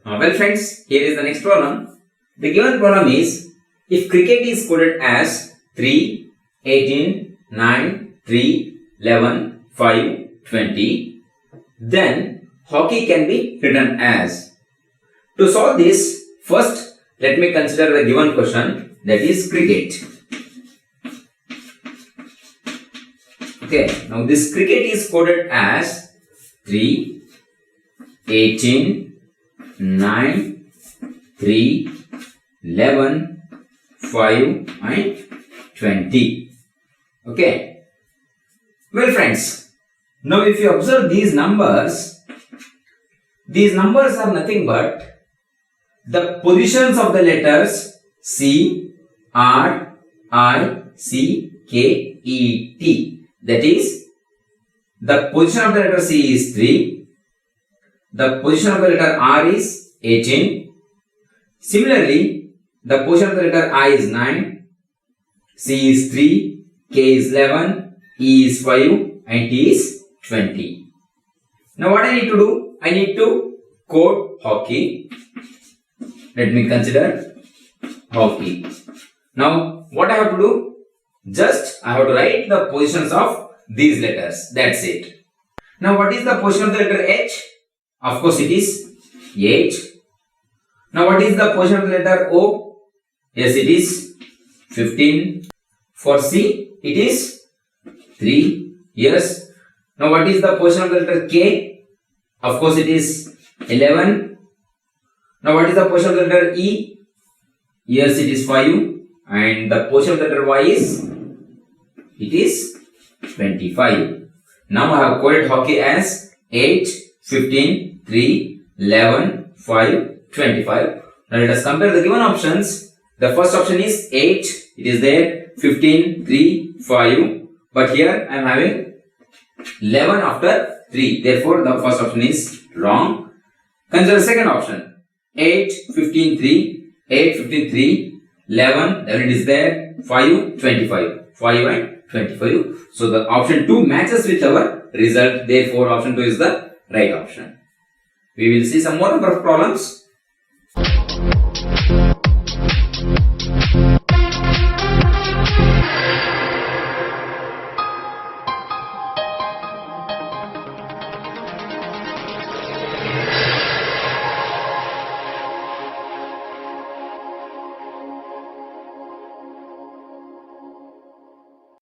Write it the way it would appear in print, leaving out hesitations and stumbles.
Well friends, here is the next problem. The given problem is, if cricket is coded as 3, 18, 9, 3, 11, 5, 20, then hockey can be written as. To solve this, first let me consider the given question, that is cricket. Okay, now this cricket is coded as 3, 18, 9, 3, 11, 5 and 20. Okay. Well friends, now if you observe these numbers are nothing but the positions of the letters C, R, I, C, K, E, T. That is, the position of the letter C is 3, the position of the letter R is 18. Similarly, the position of the letter I is 9, C is 3, K is 11, E is 5 and T is 20. Now what I need to do? I need to code hockey. Let me consider hockey. Now what I have to do? Just I have to write the positions of these letters. That's it. Now what is the position of the letter H? Of course it is 8. Now what is the position of the letter O? Yes, it is 15. For C, it is 3. Yes. Now what is the position of the letter K? Of course it is 11. Now what is the position of the letter E? Yes, it is 5. And the position of the letter Y is, it is 25. Now I have coded hockey as 8, 15, 3, 11, 5, 25. Now let us compare the given options. The first option is 8. It is there. 15, 3, 5. But here I am having 11 after 3. Therefore, the first option is wrong. Consider the second option. 8, 15, 3. 8, 15, 3. 11. Then it is there. 5, 25. 5 and 25. So, the option 2 matches with our result. Therefore, option 2 is the right option. We will see some more number of problems.